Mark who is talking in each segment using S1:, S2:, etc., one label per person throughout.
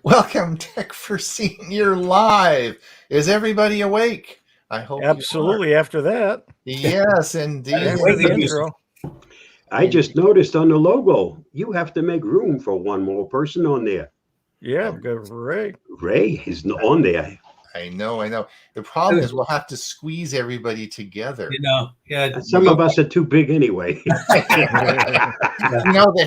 S1: Welcome, Tech for Senior Live. Is everybody awake? I hope
S2: absolutely. After that,
S1: yes, indeed.
S2: After the intro.
S3: I just noticed on the logo, you have to make room for one more person on there.
S2: Yeah, because Ray.
S3: Ray is on there.
S1: I know. The problem is we'll have to squeeze everybody together.
S4: Yeah.
S3: Some of us are too big anyway.
S1: The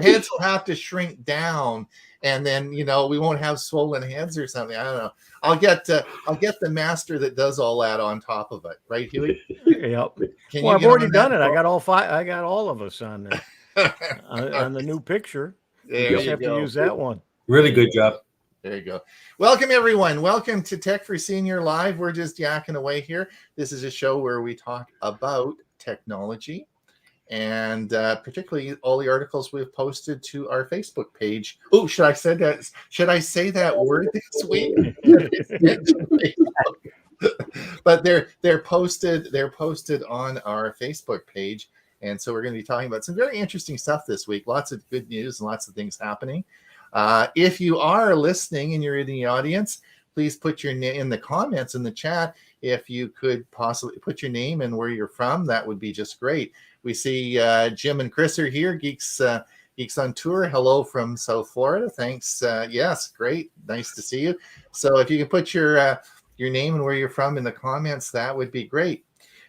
S1: heads will have to shrink down, and then we won't have swollen heads or something. I don't know. I'll get the master that does all that on top of it, right, Hewie?
S2: Yep. Well, I've already done it. I got all five. I got all of us on there on the new picture.
S1: There
S2: you just have to use that one.
S4: Really good job.
S1: There you go. Welcome, everyone. Welcome to Tech for Senior Live. We're just yakking away here. This is a show where we talk about technology and particularly all the articles we've posted to our Facebook page. Oh, should I say that? Should I say that word this week? But they're posted on our Facebook page, and so we're going to be talking about some very interesting stuff this week. Lots of good news and lots of things happening. If you are listening and you're in the audience, please put your name in the comments in the chat. If you could possibly put your name and where you're from, that would be just great. We see Jim and Chris are here. Geeks on Tour. Hello from South Florida. Thanks. Yes, great. Nice to see you. So if you could put your name and where you're from in the comments, that would be great.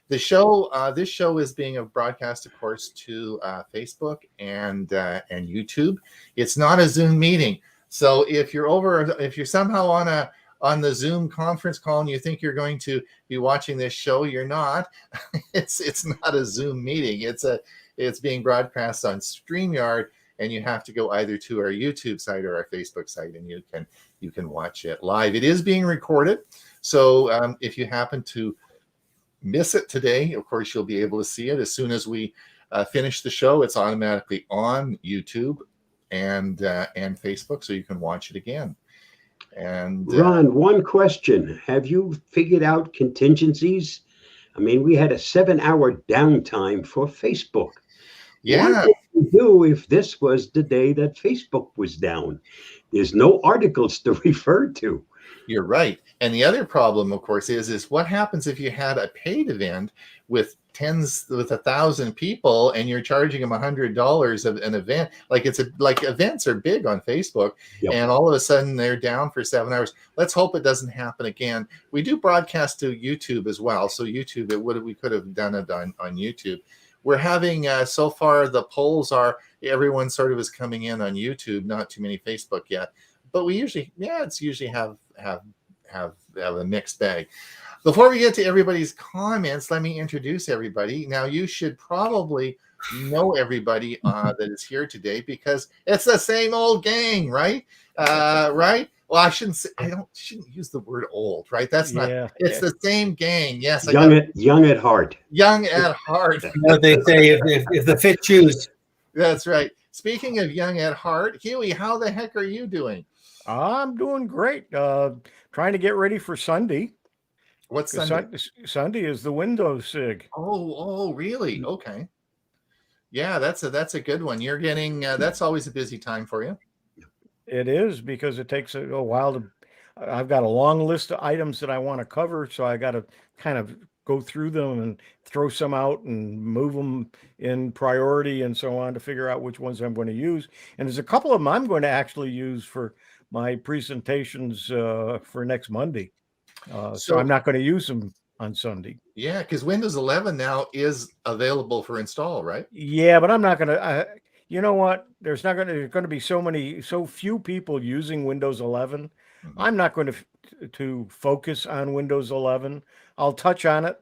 S1: The show, this show is being broadcast, of course, to Facebook and YouTube. It's not a Zoom meeting, so if you're somehow on the Zoom conference call and you think you're going to be watching this show, you're not. It's not a Zoom meeting. It's being broadcast on StreamYard, and you have to go either to our YouTube site or our Facebook site, and you can watch it live. It is being recorded, so if you happen to miss it today, of course you'll be able to see it as soon as we finish the show. It's automatically on YouTube and Facebook, so you can watch it again. And
S3: Ron, one question: have you figured out contingencies? I mean, we had a 7-hour downtime for Facebook.
S1: Yeah.
S3: What would we do if this was the day that Facebook was down? There's no articles to refer to.
S1: You're right. And the other problem, of course, is what happens if you had a paid event with 1,000 people and you're charging them $100 of an event? Like events are big on Facebook, yep. And all of a sudden they're down for 7 hours. Let's hope it doesn't happen again. We do broadcast to YouTube as well. So YouTube, we could have done it on YouTube. We're having so far the polls are everyone sort of is coming in on YouTube, not too many Facebook yet. But we usually, it's usually have a mixed bag. Before we get to everybody's comments, let me introduce everybody. Now, you should probably know everybody that is here today because it's the same old gang, right? Right? Well, I shouldn't use the word old, right? That's not. Yeah, it's the same gang. Yes,
S3: young at heart.
S1: Young at heart.
S4: They say if the fit choose.
S1: That's right. Speaking of young at heart, Hewie, how the heck are you doing?
S2: I'm doing great. Trying to get ready for Sunday.
S1: What's Sunday?
S2: Sunday is the Windows SIG.
S1: Oh, really? Okay. Yeah, that's a good one. You're getting that's always a busy time for you.
S2: It is, because it takes a while to. I've got a long list of items that I want to cover, so I got to kind of go through them and throw some out and move them in priority and so on to figure out which ones I'm going to use. And there's a couple of them I'm going to actually use for my presentations for next Monday. So I'm not going to use them on Sunday.
S1: Yeah, because Windows 11 now is available for install, right?
S2: Yeah, but I'm not going to. You know what? There's going to be so few people using Windows 11. Mm-hmm. I'm not going to to focus on Windows 11. I'll touch on it,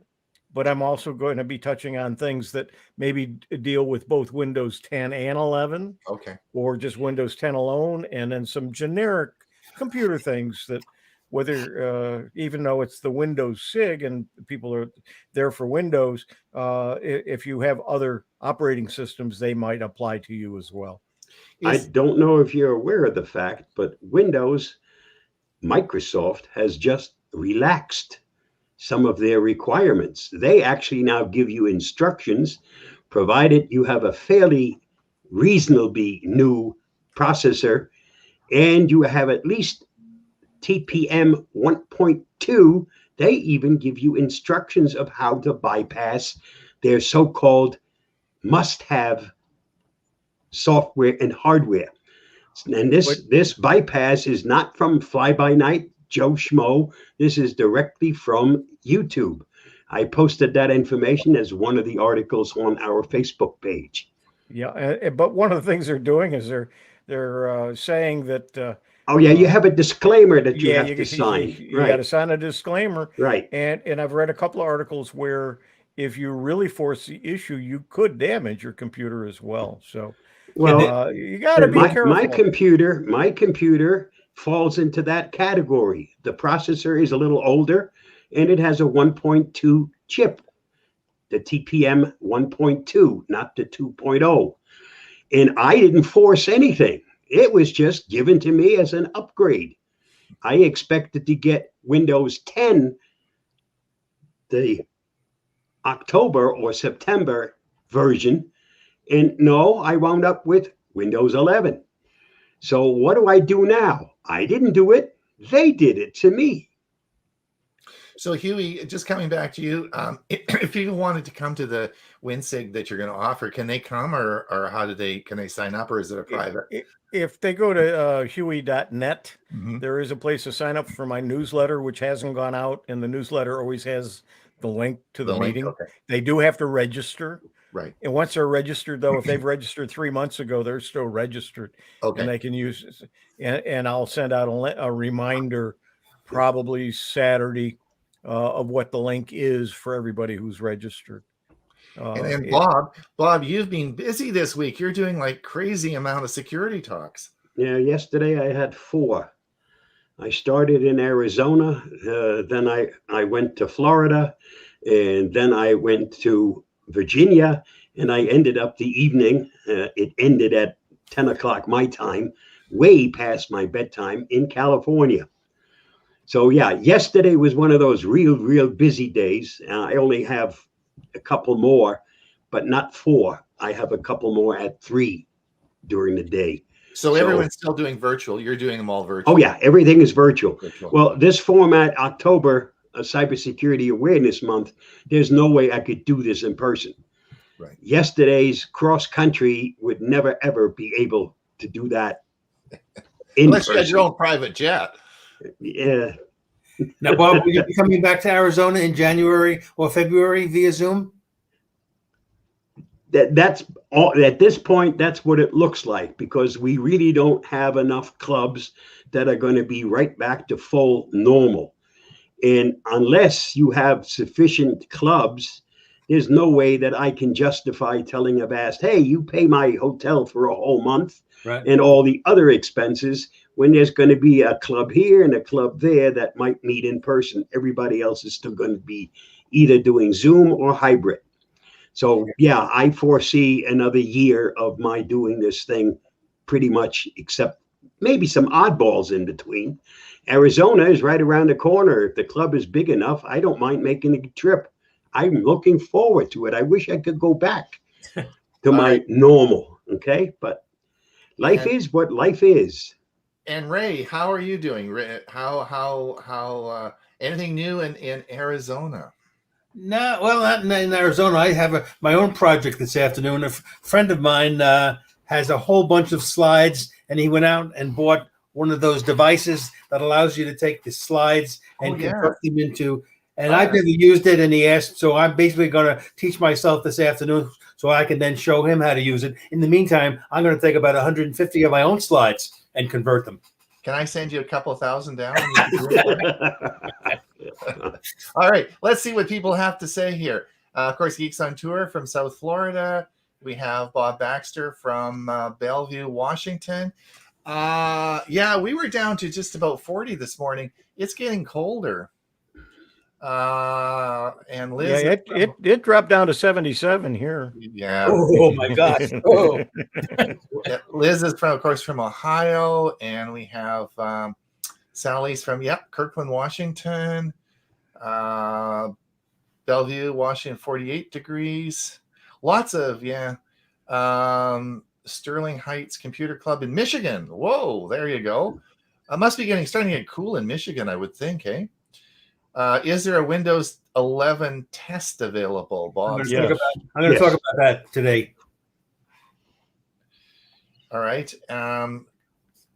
S2: but I'm also going to be touching on things that maybe deal with both Windows 10 and 11,
S1: Okay.
S2: or just Windows 10 alone, and then some generic computer things that, whether even though it's the Windows SIG and people are there for Windows, if you have other operating systems, they might apply to you as well.
S3: I don't know if you're aware of the fact, but Microsoft has just relaxed some of their requirements. They actually now give you instructions, provided you have a fairly reasonably new processor and you have at least TPM 1.2. They even give you instructions of how to bypass their so-called must-have software and hardware. And this bypass is not from fly-by-night Joe Schmo. This is directly from YouTube. I posted that information as one of the articles on our Facebook page.
S2: Yeah, but one of the things they're doing is they're saying that.
S3: Oh yeah, you have a disclaimer that you have to sign.
S2: You got to sign a disclaimer.
S3: Right.
S2: And I've read a couple of articles where if you really force the issue, you could damage your computer as well. So, well, you got to be careful.
S3: My computer falls into that category. The processor is a little older, and it has a 1.2 chip, the TPM 1.2, not the 2.0. And I didn't force anything. It was just given to me as an upgrade. I expected to get Windows 10, the October or September version. And no, I wound up with Windows 11. So what do I do now? I didn't do it. They did it to me.
S1: So Hewie, just coming back to you, if people wanted to come to the WinSig that you're going to offer, can they come, or can they sign up, or is it a private?
S2: If they go to Hewie.net, there is a place to sign up for my newsletter, which hasn't gone out, and the newsletter always has the link to the meeting. Okay. They do have to register.
S1: Right.
S2: And once they're registered, though, if they've registered 3 months ago, they're still registered.
S1: Okay.
S2: And they can use it. And I'll send out a reminder probably Saturday of what the link is for everybody who's registered.
S1: And Bob, you've been busy this week. You're doing like crazy amount of security talks.
S3: Yeah, yesterday I had 4. I started in Arizona, then I went to Florida, and then I went to Virginia, and I ended up the evening. It ended at 10 o'clock my time, way past my bedtime, in California. So yeah, yesterday was one of those real busy days. I only have a couple more, but not 4. I have a couple more at 3 during the day.
S1: So everyone's still doing virtual. You're doing them all virtual.
S3: Oh yeah, everything is virtual. Well, this format, October, Cybersecurity Awareness Month, there's no way I could do this in person.
S1: Right.
S3: Yesterday's cross country would never ever be able to do that
S1: unless you had your own private jet.
S3: Yeah.
S4: Now, Bob, will you be coming back to Arizona in January or February via Zoom?
S3: That's all at this point. That's what it looks like, because we really don't have enough clubs that are going to be right back to full normal. And unless you have sufficient clubs, there's no way that I can justify telling Avast, hey, you pay my hotel for a whole month, right, and all the other expenses, when there's going to be a club here and a club there that might meet in person. Everybody else is still going to be either doing Zoom or hybrid. So yeah, I foresee another year of my doing this thing pretty much, except maybe some oddballs in between. Arizona is right around the corner. If the club is big enough, I don't mind making a trip. I'm looking forward to it. I wish I could go back to my normal. Okay. But life is what life is.
S1: And Ray, how are you doing? How anything new in Arizona?
S4: No, well, not in Arizona. I have my own project this afternoon. A friend of mine has a whole bunch of slides, and he went out and bought one of those devices that allows you to take the slides and convert them into. And I've never used it, and he asked, so I'm basically going to teach myself this afternoon so I can then show him how to use it. In the meantime, I'm going to take about 150 of my own slides and convert them.
S1: Can I send you a couple thousand down? All right, let's see what people have to say here. Of course, Geeks on Tour from South Florida. We have Bob Baxter from Bellevue, Washington. Yeah, we were down to just about 40 this morning. It's getting colder. And Liz,
S2: Yeah, it dropped down to 77 here.
S1: yeah.
S4: Oh my gosh. Oh.
S1: Liz is from, of course, from Ohio, and we have Sally's from Kirkland, Washington. Bellevue, Washington, 48 degrees. Lots of Sterling Heights Computer Club in Michigan. Whoa, there you go. Must be starting to get cool in Michigan, I would think, eh? Is there a Windows 11 test available, Bob?
S4: I'm going to talk about that today.
S1: All right.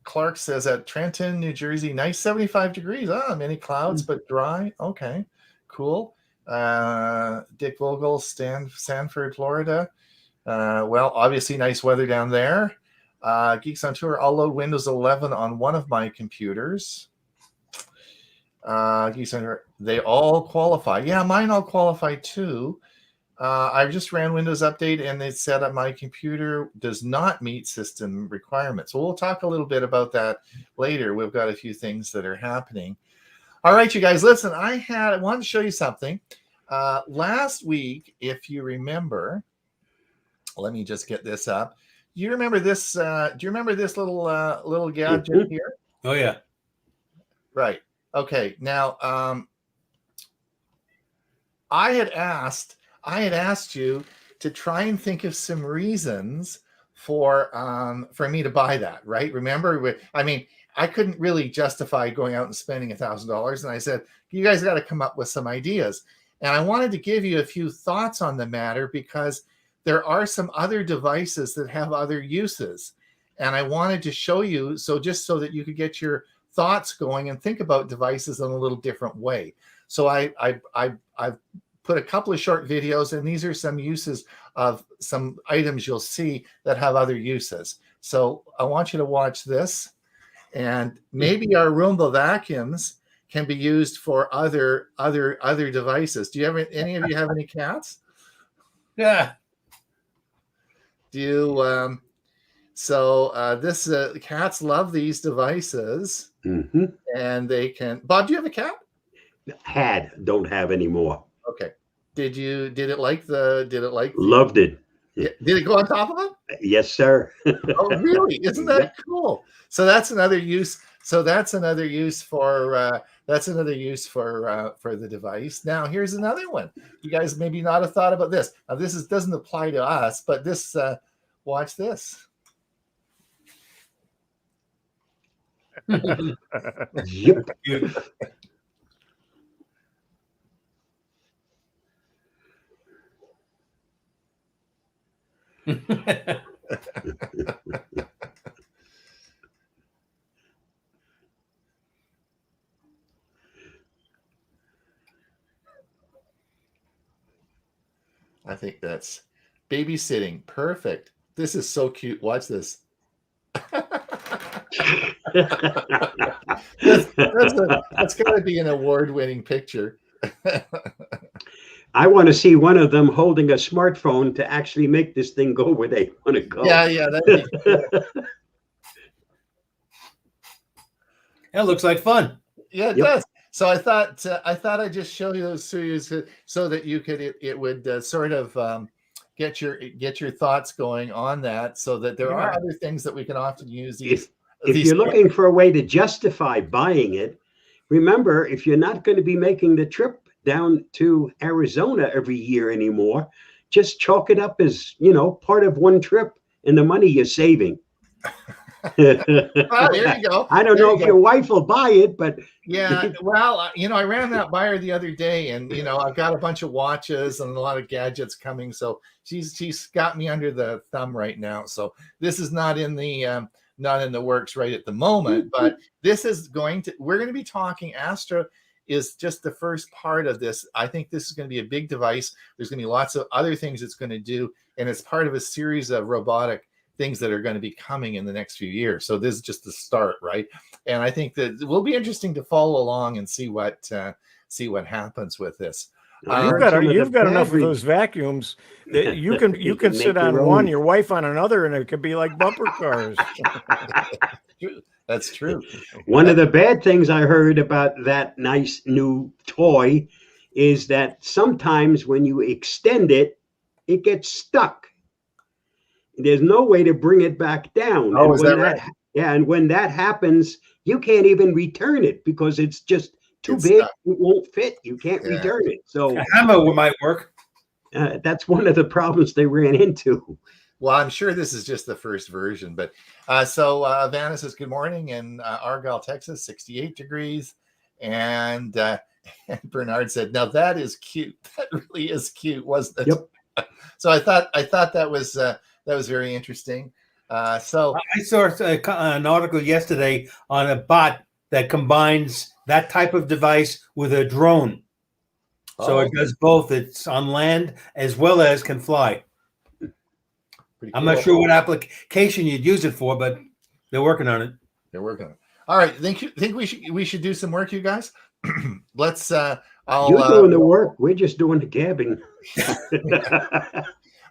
S1: Clark says at Trenton, New Jersey, nice 75 degrees. Many clouds, but dry. Okay, cool. Dick Vogel, Sanford, Florida. Well, obviously nice weather down there. Geeks on Tour, I'll load Windows 11 on one of my computers. Geeks on Tour, they all qualify. Yeah, mine all qualify too. I just ran Windows Update, and it said that my computer does not meet system requirements. So we'll talk a little bit about that later. We've got a few things that are happening. All right, you guys, listen, I wanted to show you something. Last week, if you remember, let me just get this up. You remember this? Do you remember this little gadget here?
S4: Oh, yeah.
S1: Right. Okay. Now, I had asked you to try and think of some reasons for me to buy that, right? Remember, I couldn't really justify going out and spending $1,000, and I said, you guys got to come up with some ideas. And I wanted to give you a few thoughts on the matter because there are some other devices that have other uses, and I wanted to show you just so that you could get your thoughts going and think about devices in a little different way. So I've put a couple of short videos, and these are some uses of some items you'll see that have other uses. So I want you to watch this, and maybe our Roomba vacuums can be used for other devices. Do you have any of you have any cats?
S4: Yeah.
S1: Do you? This cats love these devices, and they can. Bob, do you have a cat?
S3: Don't have anymore.
S1: Okay. Did it like the?
S3: Loved it.
S1: Did it go on top of it?
S3: Yes, sir.
S1: Oh, really? Isn't that cool? So that's another use. So that's another use for the device. Now here's another one. You guys maybe not have thought about this. Now doesn't apply to us, but this. Watch this.
S3: Yep.
S1: I think that's babysitting. Perfect. This is so cute. Watch this. That's got to be an award-winning picture.
S3: I want to see one of them holding a smartphone to actually make this thing go where they want to go.
S1: Yeah, that'd be cool.
S4: That looks like fun.
S1: Yeah, it does. So I thought I'd just show you those series so that you could it would sort of get your thoughts going on that, so that there are other things that we can often use these.
S3: If you're looking for a way to justify buying it, remember, if you're not going to be making the trip down to Arizona every year anymore, just chalk it up as, part of one trip and the money you're saving.
S1: There you go.
S3: I don't know if your wife will buy it, but
S1: yeah, well, I ran that by her the other day, and I've got a bunch of watches and a lot of gadgets coming, so she's got me under the thumb right now. So this is not in the works right at the moment, but we're going to be talking. Astra is just the first part of this. I think this is going to be a big device. There's going to be lots of other things it's going to do, and it's part of a series of robotic things that are going to be coming in the next few years. So this is just the start, right? And I think that it will be interesting to follow along and see what happens with this.
S2: You've got enough of those vacuums that you can sit on one, your wife on another, and it could be like bumper cars.
S1: That's true.
S3: One of the bad things I heard about that nice new toy is that sometimes when you extend it, it gets stuck. There's no way to bring it back down.
S1: Oh, is that right?
S3: Yeah, and when that happens, you can't even return it because it's just too big. Stuck. It won't fit. You can't return it. So
S4: a hammer might work.
S3: That's one of the problems they ran into.
S1: Well, I'm sure this is just the first version, but so Vanna says good morning in Argyle, Texas, 68 degrees, and Bernard said, "Now that is cute. That really is cute, wasn't it?"
S3: Yep.
S1: So I thought that was very interesting. So
S4: I saw an article yesterday on a bot that combines that type of device with a drone. So it does both. It's on land as well as can fly. Cool. I'm not sure what application you'd use it for, but they're working on it.
S1: They're working on it. All right. Think we should do some work, you guys? Let's
S3: you're doing the work. We're just doing the gabbing.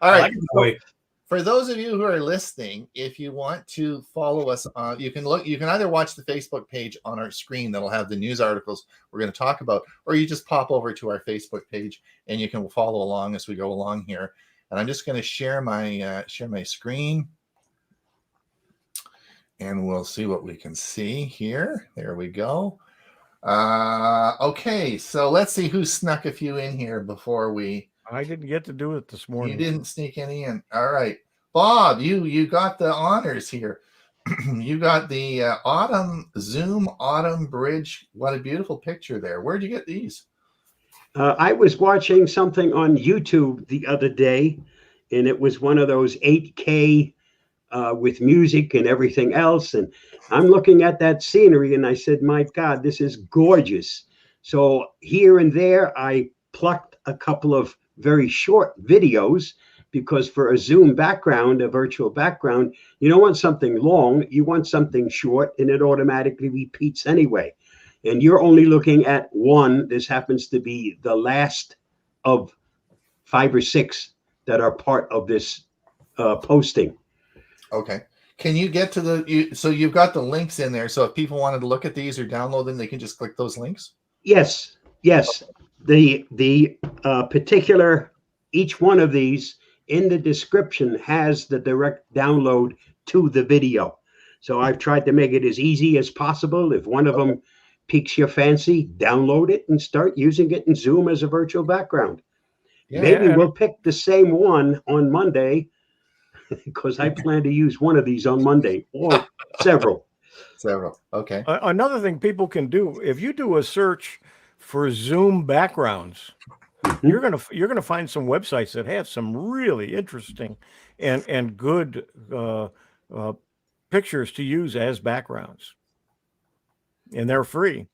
S1: All right. For those of you who are listening, if you want to follow us on, you can either watch the Facebook page on our screen that'll have the news articles we're going to talk about, or you just pop over to our Facebook page and you can follow along as we go along here. And I'm just going to share my screen, and we'll see what we can see here. There we go. Okay, so let's see who snuck a few in here before we.
S2: I didn't get to do it this morning.
S1: You didn't sneak any in. All right, Bob, you got the honors here. You got the Zoom Autumn Bridge. What a beautiful picture there. Where'd you get these?
S3: I was watching something on YouTube the other day, and it was one of those 8K with music and everything else. And I'm looking at that scenery, and I said, my God, this is gorgeous. So here and there, I plucked a couple of very short videos, because for a Zoom background, a virtual background, you don't want something long, you want something short, and it automatically repeats anyway. And you're only looking at one. This happens to be the last of 5 or 6 that are part of this posting. Okay.
S1: Can you get to so you've got the links in there. So if people wanted to look at these or download them, they can just click those links?
S3: Yes. The particular, each one of these in the description has the direct download to the video. So I've tried to make it as easy as possible. If one of them piques your fancy, download it and start using it in Zoom as a virtual background. Yeah. Maybe we'll pick the same one on Monday, because I plan to use one of these on Monday, or several.
S1: Okay.
S2: Another thing people can do, if you do a search for Zoom backgrounds, you're gonna find some websites that have some really interesting and good pictures to use as backgrounds. And they're free.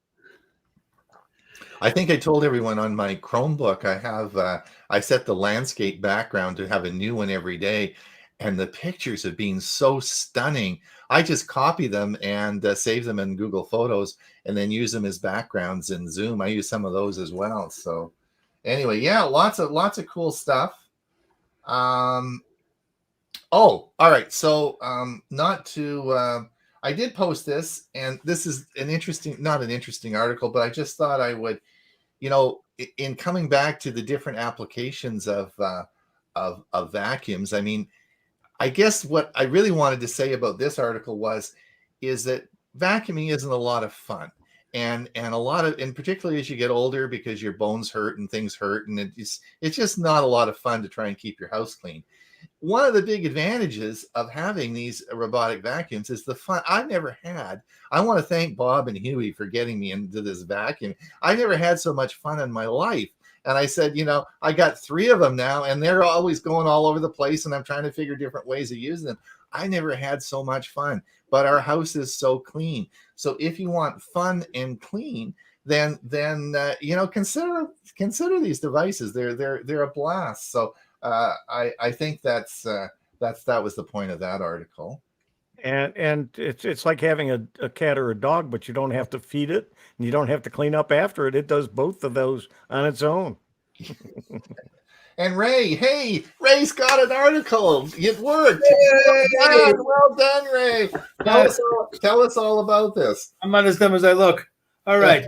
S1: I think I told everyone on my Chromebook, I set the landscape background to have a new one every day, and the pictures have been so stunning. I just copy them and save them in Google Photos, and then use them as backgrounds in Zoom. I use some of those as well. So anyway, yeah, lots of cool stuff. All right. So I did post this, and this is not an interesting article, but I just thought I would, in coming back to the different applications of vacuums. I mean, I guess what I really wanted to say about this article is that vacuuming isn't a lot of fun, and particularly as you get older, because your bones hurt and things hurt, and it's just not a lot of fun to try and keep your house clean. One of the big advantages of having these robotic vacuums is the fun I've never had. I want to thank Bob and Hewie for getting me into this vacuum. I never had so much fun in my life. And I said, I got 3 of them now, and they're always going all over the place, and I'm trying to figure different ways of using them. I never had so much fun, but our house is so clean. So if you want fun and clean, then consider these devices. They're a blast. So I think that's that was the point of that article.
S2: And it's like having a cat or a dog, but you don't have to feed it and you don't have to clean up after it. It does both of those on its own.
S1: And Ray's got an article. It worked. Well done, Ray. Tell us all about this.
S4: I'm not as dumb as I look. All right.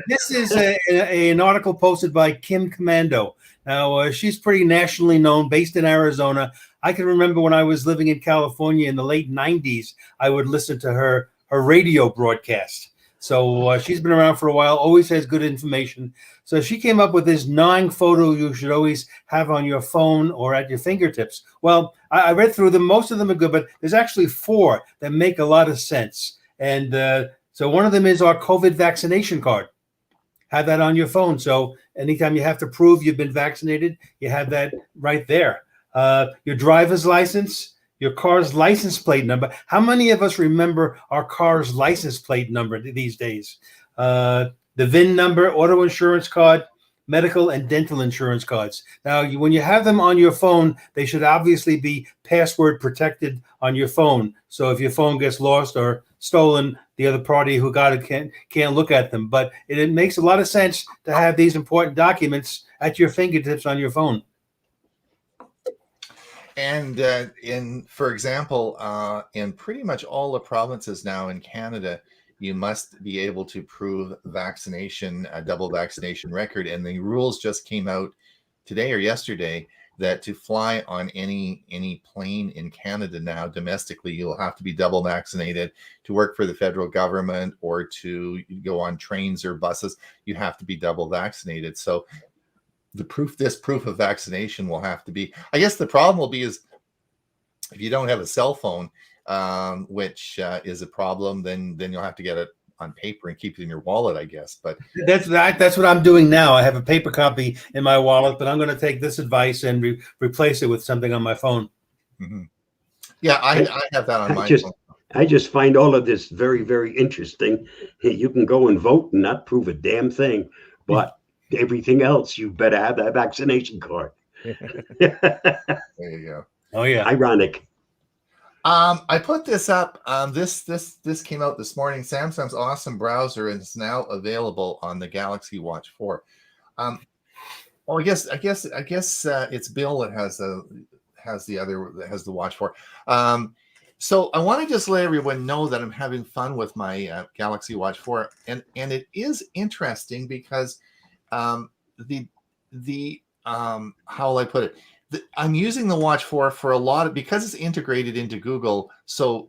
S4: This is an article posted by Kim Commando. Now, she's pretty nationally known, based in Arizona. I can remember when I was living in California in the late 90s, I would listen to her radio broadcast. So she's been around for a while, always has good information. So she came up with this 9 photo you should always have on your phone or at your fingertips. Well, I read through them. Most of them are good, but there's actually 4 that make a lot of sense. And so one of them is our COVID vaccination card. Have that on your phone. So anytime you have to prove you've been vaccinated, you have that right there. Your driver's license, your car's license plate number. How many of us remember our car's license plate number these days? The VIN number, auto insurance card, medical and dental insurance cards. Now, when you have them on your phone, they should obviously be password protected on your phone. So if your phone gets lost or stolen, the other party who got it can't look at them. But it makes a lot of sense to have these important documents at your fingertips on your phone.
S1: And for example, in pretty much all the provinces now in Canada, you must be able to prove vaccination, a double vaccination record. And the rules just came out today or yesterday that to fly on any plane in Canada now domestically, you'll have to be double vaccinated. To work for the federal government or to go on trains or buses, you have to be double vaccinated. So this proof of vaccination will have to be, I guess the problem will be is if you don't have a cell phone, which is a problem, then you'll have to get it on paper and keep it in your wallet, I guess. But
S4: that's what I'm doing now. I have a paper copy in my wallet, but I'm going to take this advice and replace it with something on my phone.
S1: Mm-hmm. Yeah, I have that on my phone.
S3: I just find all of this very, very interesting. You can go and vote and not prove a damn thing, but everything else, you better have that vaccination card.
S1: There you go.
S4: Oh yeah.
S3: Ironic.
S1: I put this up. This came out this morning. Samsung's awesome browser is now available on the Galaxy Watch 4. Well, I guess it's Bill that has the Watch 4. So I want to just let everyone know that I'm having fun with my Galaxy Watch 4, and it is interesting because how will I put it? I'm using the Watch 4 for a lot of, because it's integrated into Google so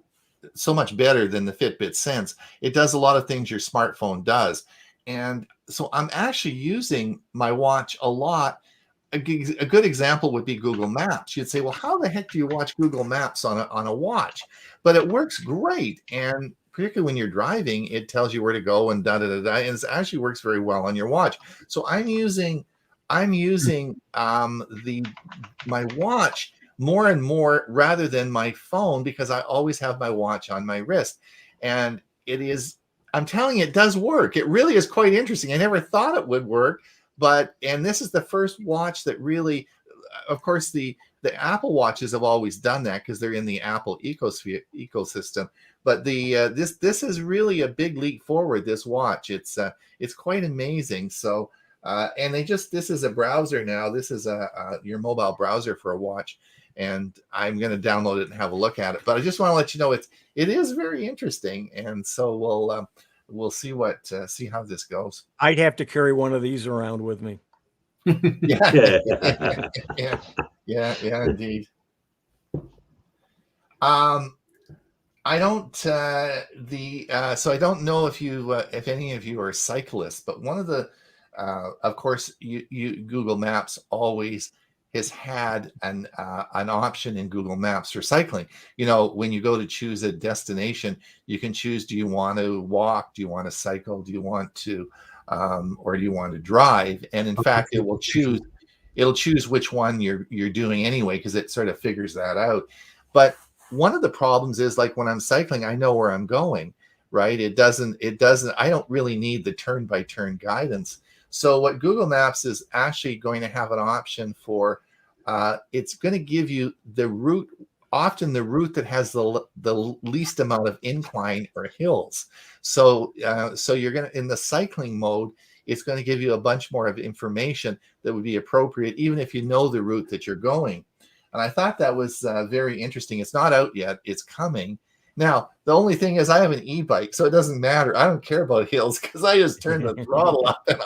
S1: much better than the Fitbit Sense. It does a lot of things your smartphone does. And so I'm actually using my watch a lot. A good example would be Google Maps. You'd say, well, how the heck do you watch Google Maps on a watch? But it works great. And particularly when you're driving, it tells you where to go and and it actually works very well on your watch. So I'm using my watch more and more rather than my phone, because I always have my watch on my wrist. And I'm telling you, it does work. It really is quite interesting. I never thought it would work, and this is the first watch that really, of course, the Apple watches have always done that because they're in the Apple ecosystem. But this is really a big leap forward, this watch. It's quite amazing. So and this is a browser now. This is your mobile browser for a watch, and I'm going to download it and have a look at it. But I just want to let you know it is very interesting, and so we'll see see how this goes.
S2: I'd have to carry one of these around with me.
S1: Yeah, indeed. I don't so I don't know if any of you are cyclists, but one of the of course, you Google Maps always has had an option in Google Maps for cycling. You know, when you go to choose a destination, you can choose: do you want to walk? Do you want to cycle? Do you want to, or do you want to drive? And in fact, it will choose which one you're doing anyway, because it sort of figures that out. But one of the problems is, like when I'm cycling, I know where I'm going, right? It doesn't. I don't really need the turn-by-turn guidance. So what Google Maps is actually going to have an option for it's going to give you the route, often the route that has the least amount of incline or hills. So you're going to, in the cycling mode, it's going to give you a bunch more of information that would be appropriate, even if you know the route that you're going. And I thought that was very interesting. It's not out yet. It's coming. Now, the only thing is I have an e-bike, so it doesn't matter. I don't care about hills because I just turn the throttle up and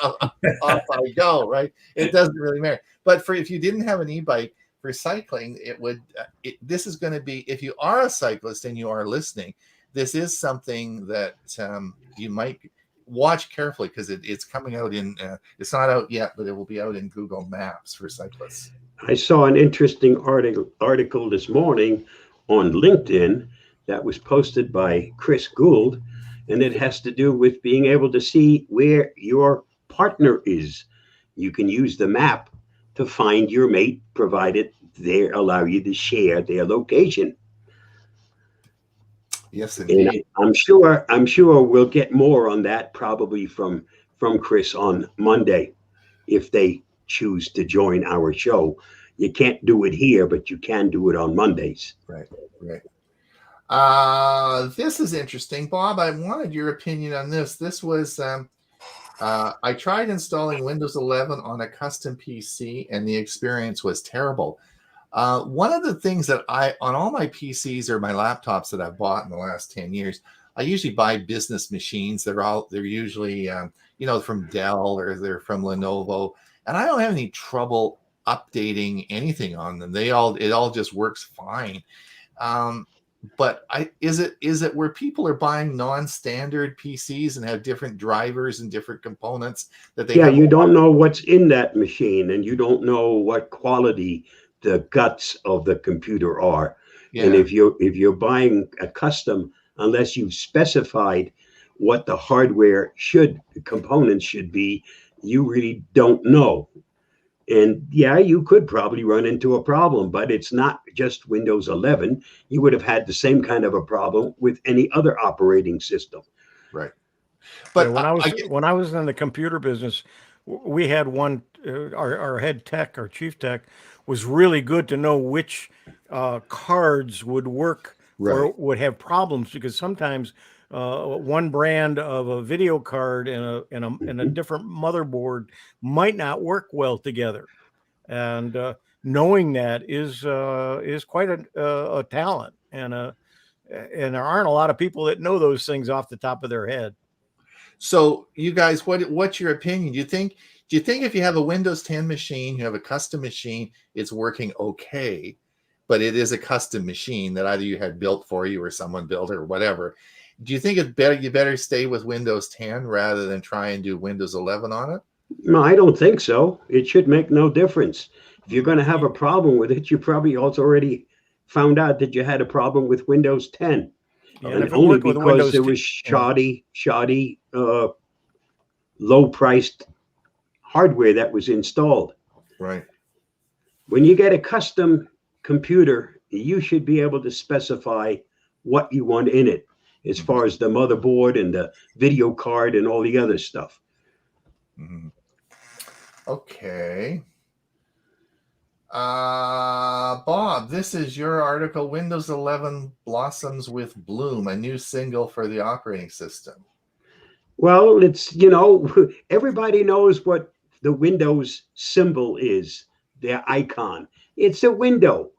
S1: off I go, right? It doesn't really matter. But if you didn't have an e-bike for cycling, this is going to be, if you are a cyclist and you are listening, this is something that you might watch carefully because it's coming out in, it's not out yet, but it will be out in Google Maps for cyclists.
S3: I saw an interesting article this morning on LinkedIn that was posted by Chris Gould, and it has to do with being able to see where your partner is. You can use the map to find your mate, provided they allow you to share their location.
S1: Yes, indeed.
S3: And I'm sure we'll get more on that probably from Chris on Monday, if they choose to join our show. You can't do it here, but you can do it on Mondays.
S1: Right. This is interesting, Bob. I wanted your opinion on this. This was I tried installing Windows 11 on a custom PC, and the experience was terrible. One of the things that on all my PCs or my laptops that I've bought in the last 10 years, I usually buy business machines. They're usually from Dell or they're from Lenovo, and I don't have any trouble updating anything on them. It all just works fine. But is it where people are buying non-standard PCs and have different drivers and different components that they
S3: you don't know what's in that machine, and you don't know what quality the guts of the computer are. Yeah. And if you're buying a custom, unless you've specified what the components should be, you really don't know. And yeah, you could probably run into a problem, but it's not just Windows 11. You would have had the same kind of a problem with any other operating system.
S1: Right. But
S2: when I was in the computer business, we had one, our head tech, our chief tech, was really good to know which cards would work or would have problems, because sometimes one brand of a video card and a different motherboard might not work well together, and knowing that is quite a talent, and there aren't a lot of people that know those things off the top of their head.
S1: So, you guys, what's your opinion? Do you think if you have a Windows 10 machine, you have a custom machine, it's working okay, but it is a custom machine that either you had built for you or someone built or whatever? Do you think you better stay with Windows 10 rather than try and do Windows 11 on it?
S3: No, I don't think so. It should make no difference. If you're going to have a problem with it, you probably also already found out that you had a problem with Windows 10.
S2: Yeah,
S3: and only because it was shoddy, low-priced hardware that was installed.
S1: Right.
S3: When you get a custom computer, you should be able to specify what you want in it, as far as the motherboard and the video card and all the other stuff.
S1: Mm-hmm. Okay. Bob, this is your article, Windows 11 Blossoms with Bloom, a new single for the operating system.
S3: Well, it's, everybody knows what the Windows symbol is, their icon. It's a window.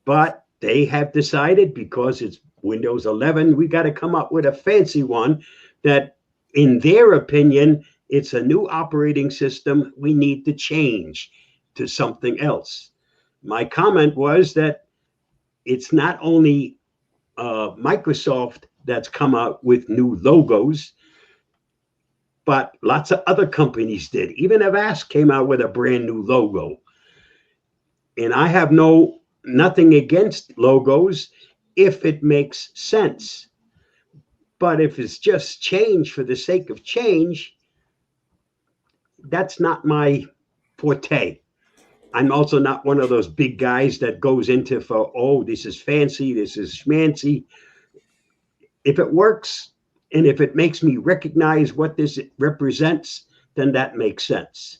S3: But they have decided, because it's Windows 11, we got to come up with a fancy one that, in their opinion, it's a new operating system. We need to change to something else. My comment was that it's not only Microsoft that's come out with new logos, but lots of other companies did. Even Avast came out with a brand new logo. And I have nothing against logos if it makes sense. But if it's just change for the sake of change, that's not my forte. I'm also not one of those big guys that goes into this is fancy, this is schmancy. If it works, and if it makes me recognize what this represents, then that makes sense.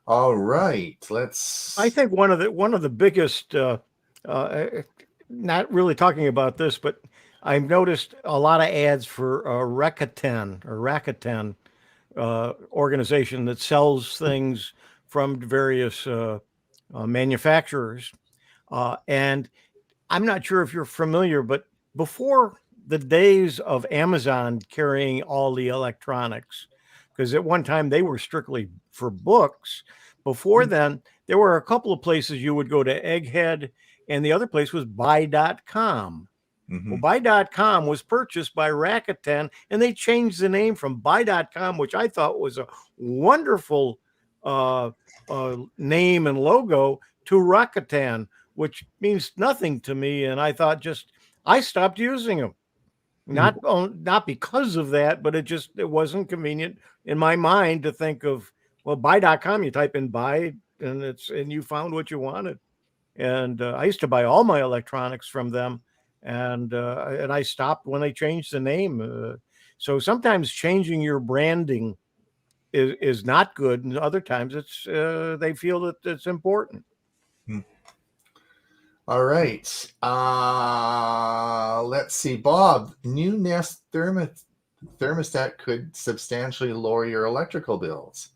S1: All right, let's.
S2: I think one of the biggest, not really talking about this, but I've noticed a lot of ads for Rakuten organization that sells things from various manufacturers, and I'm not sure if you're familiar, but before the days of Amazon carrying all the electronics, because at one time they were strictly for books. Before then, there were a couple of places you would go to, Egghead, and the other place was Buy.com. Well, Buy.com was purchased by Rakuten, and they changed the name from Buy.com, which I thought was a wonderful name and logo, to Rakuten, which means nothing to me. And I thought I stopped using them. Not because of that, but it wasn't convenient in my mind to think of, well, Buy.com, you type in buy and you found what you wanted. And I used to buy all my electronics from them, and I stopped when they changed the name. So sometimes changing your branding is not good, and other times it's they feel that it's important.
S1: All right. Let's see, Bob. New Nest thermostat could substantially lower your electrical bills.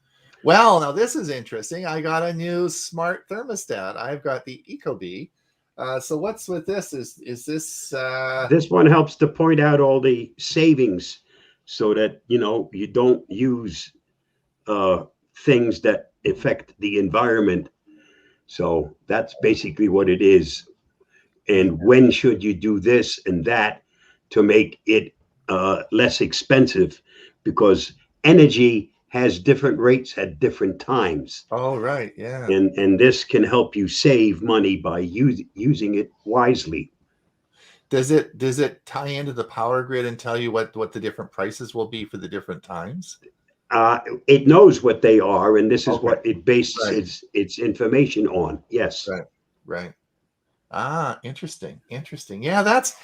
S1: Well, now this is interesting. I got a new smart thermostat. I've got the Ecobee. So what's with this? Is this?
S3: This one helps to point out all the savings, so that you don't use things that affect the environment. So that's basically what it is. And when should you do this and that to make it less expensive? Because energy has different rates at different times.
S1: Oh, right. Yeah.
S3: And this can help you save money by using it wisely.
S1: Does it tie into the power grid and tell you what the different prices will be for the different times?
S3: It knows what they are, and this is what it bases its information on. Yes.
S1: Right. Interesting. Yeah, that's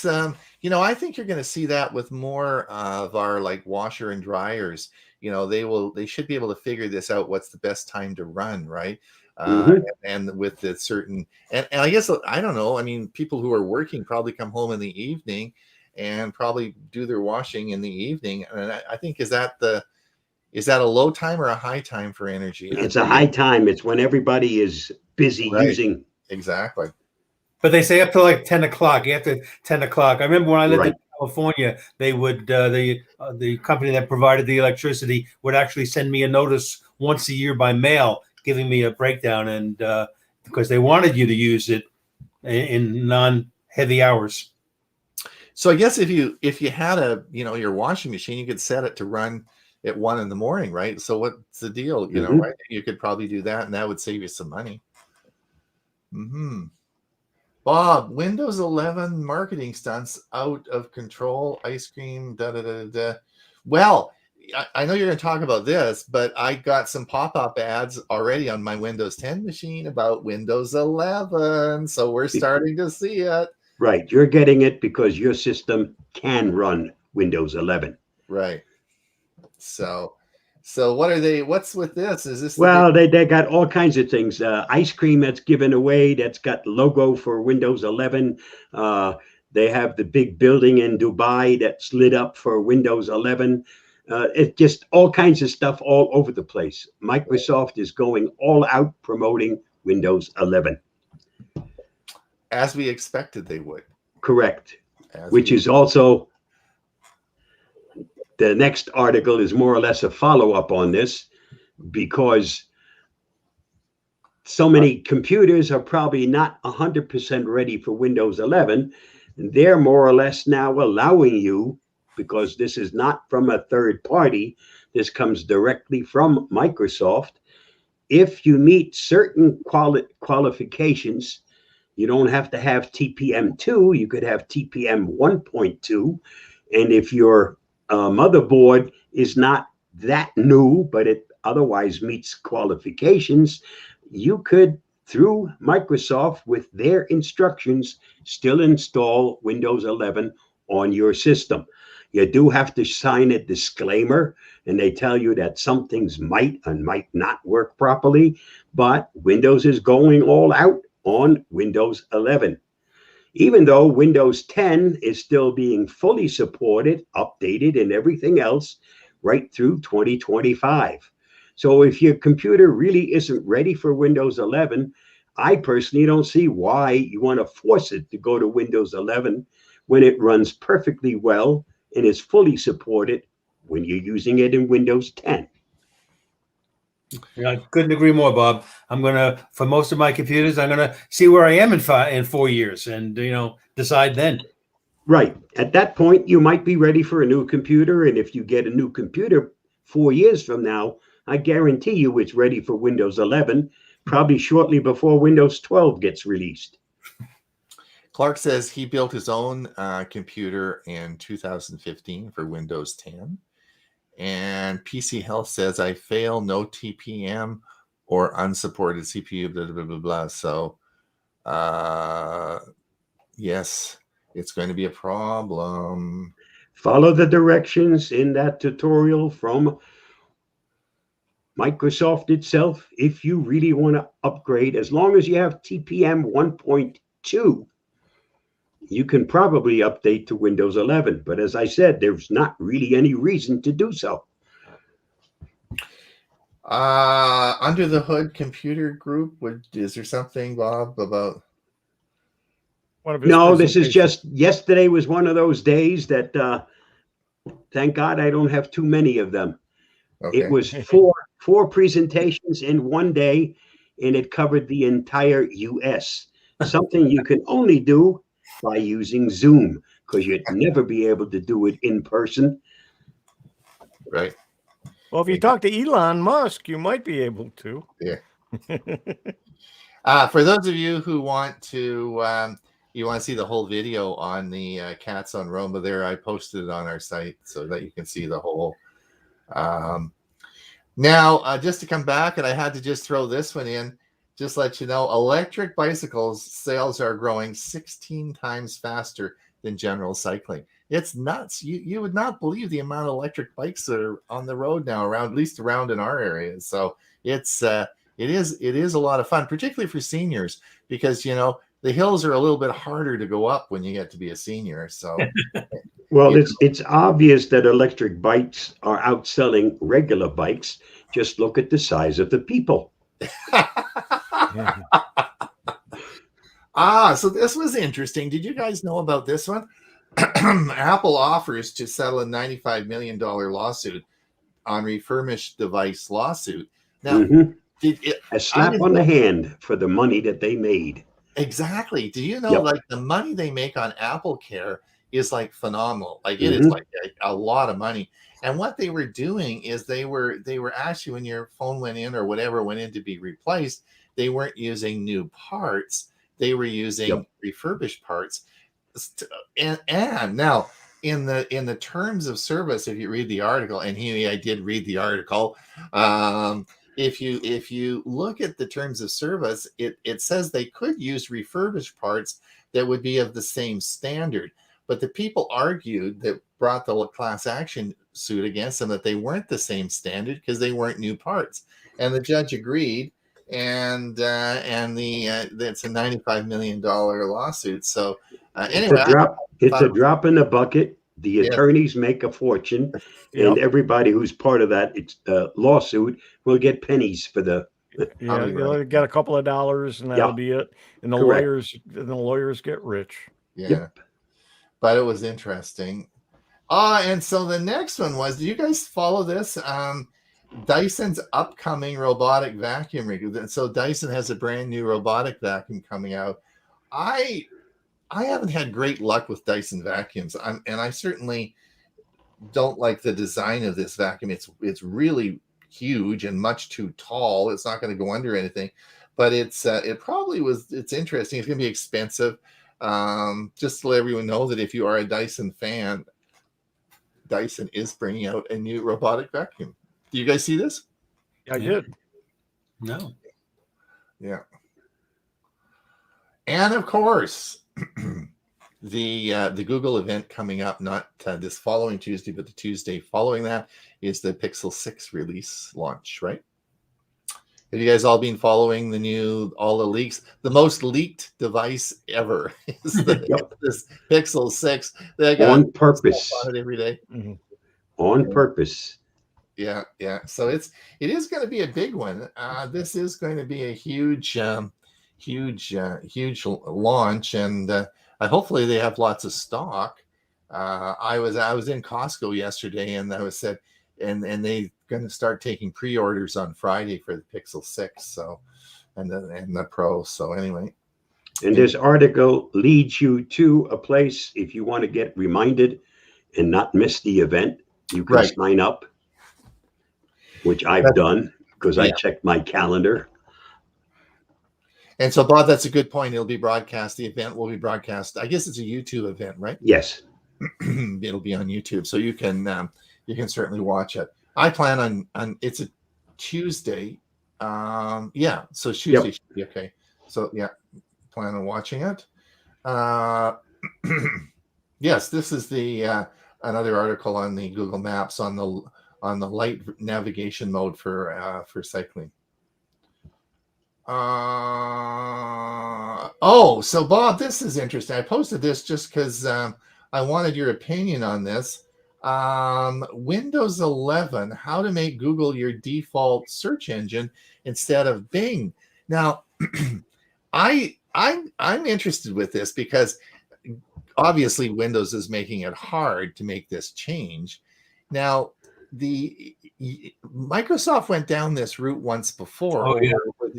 S1: I think you're going to see that with more of our like washer and dryers. They should be able to figure this out, what's the best time to run, right? And with the certain, and I guess, I don't know, I mean, people who are working probably come home in the evening and probably do their washing in the evening. And I think, is that a low time or a high time for energy?
S3: It's a high time. It's when everybody is busy using.
S1: Exactly.
S4: But they say up to like 10 o'clock, after 10 o'clock. I remember when I lived in California, they would, the company that provided the electricity would actually send me a notice once a year by mail, giving me a breakdown, and because they wanted you to use it in non-heavy hours.
S1: So I guess if you had your washing machine, you could set it to run at 1 a.m, right? So what's the deal? Right? You could probably do that, and that would save you some money. Bob, Windows 11 marketing stunts out of control. Ice cream. Well, I know you're going to talk about this, but I got some pop-up ads already on my Windows 10 machine about Windows 11. So we're starting to see it.
S3: Right. You're getting it because your system can run Windows 11.
S1: Right. So what's with this? Is this?
S3: Well, they got all kinds of things. Ice cream that's given away, that's got logo for Windows 11. They have the big building in Dubai that's lit up for Windows 11. It's just all kinds of stuff all over the place. Microsoft is going all out promoting Windows 11.
S1: As we expected they would.
S3: Correct. Which is also, the next article is more or less a follow-up on this, because so many computers are probably not 100% ready for Windows 11. And they're more or less now allowing you, because this is not from a third party, this comes directly from Microsoft. If you meet certain qualifications, you don't have to have TPM2, you could have TPM 1.2. And if your motherboard is not that new, but it otherwise meets qualifications, you could, through Microsoft, with their instructions, still install Windows 11 on your system. You do have to sign a disclaimer, and they tell you that some things might and might not work properly, but Windows is going all out on Windows 11. Even though Windows 10 is still being fully supported, updated, and everything else right through 2025. So if your computer really isn't ready for Windows 11, I personally don't see why you want to force it to go to Windows 11 when it runs perfectly well and is fully supported when you're using it in Windows 10.
S4: I couldn't agree more, Bob. I'm gonna, for most of my computers, I'm gonna see where I am in 4 years, and decide then.
S3: Right. At that point, you might be ready for a new computer, and if you get a new computer 4 years from now, I guarantee you it's ready for Windows 11, probably shortly before Windows 12 gets released.
S1: Clark says he built his own computer in 2015 for Windows 10. And PC Health says, I fail, no TPM or unsupported CPU, blah, blah, blah, blah. So, yes, it's going to be a problem.
S3: Follow the directions in that tutorial from Microsoft itself if you really want to upgrade. As long as you have TPM 1.2, you can probably update to Windows 11. But as I said, there's not really any reason to do so.
S1: Under the Hood Computer Group, is there something, Bob, about?
S3: No, this is just, yesterday was one of those days that, thank God I don't have too many of them. Okay. It was four presentations in one day, and it covered the entire US. Something you can only do by using Zoom, because you'd never be able to do it in person.
S1: Right.
S2: Well, if you talk to Elon Musk, you might be able to.
S1: Yeah. For those of you who want to, you want to see the whole video on the cats on Roma there, I posted it on our site so that you can see the whole. Now, just to come back, and I had to just throw this one in, just let you know, electric bicycles sales are growing 16 times faster than general cycling. It's nuts. You would not believe the amount of electric bikes that are on the road now, at least around in our area. So it is a lot of fun, particularly for seniors, because the hills are a little bit harder to go up when you get to be a senior. So
S3: well, it's obvious that electric bikes are outselling regular bikes. Just look at the size of the people.
S1: So this was interesting. Did you guys know about this one? Apple offers to settle a $95 million lawsuit on refurbished device lawsuit. Now,
S3: a slap on the hand for the money that they made.
S1: Exactly. Do you know, like, the money they make on Apple Care is like phenomenal. Like, it is like a lot of money. And what they were doing is they were actually, when your phone went in or whatever went in to be replaced, they weren't using new parts. They were using refurbished parts. And now in the terms of service, if you read the article, and Hewie, I did read the article. If you look at the terms of service, it says they could use refurbished parts that would be of the same standard. But the people argued that brought the class action suit against them that they weren't the same standard because they weren't new parts. And the judge agreed, and it's a $95 million lawsuit. So anyway,
S3: it's a drop in the bucket. The attorneys make a fortune, and everybody who's part of that lawsuit will get pennies for the.
S2: You'll get a couple of dollars, and that'll be it. And the lawyers get rich.
S1: Yeah. Yep. But it was interesting. And so the next one was, do you guys follow this? Dyson's upcoming robotic vacuum. So Dyson has a brand new robotic vacuum coming out. I haven't had great luck with Dyson vacuums, and I certainly don't like the design of this vacuum. It's really huge and much too tall. It's not going to go under anything, but it's interesting. It's going to be expensive. Just to let everyone know that if you are a Dyson fan, Dyson is bringing out a new robotic vacuum. Do you guys see this?
S2: I did.
S4: No.
S1: Yeah. And of course, the Google event coming up, not this following Tuesday, but the Tuesday following that is the Pixel 6 release launch, right? Have you guys all been following all the leaks? The most leaked device ever is this Pixel 6. They got
S3: on purpose.
S1: on it every day.
S2: Mm-hmm.
S3: On purpose.
S1: Yeah. So it is going to be a big one. This is going to be a huge launch, and hopefully they have lots of stock. I was in Costco yesterday, and I was said, and they going to start taking pre-orders on Friday for the Pixel 6. So, and the Pro. So anyway.
S3: And this article leads you to a place if you want to get reminded and not miss the event. You can sign up, which I've done because I checked my calendar.
S1: And so, Bob, that's a good point. It'll be broadcast. The event will be broadcast. I guess it's a YouTube event, right?
S3: Yes.
S1: It'll be on YouTube, so you can certainly watch it. I plan on it's a Tuesday. So Tuesday should be okay. So plan on watching it. Yes, this is the another article on the Google Maps on the light navigation mode for cycling. So Bob, this is interesting. I posted this just because I wanted your opinion on this. Windows 11, how to make Google your default search engine instead of Bing. Now, I'm interested with this because obviously Windows is making it hard to make this change. Now, the Microsoft went down this route once before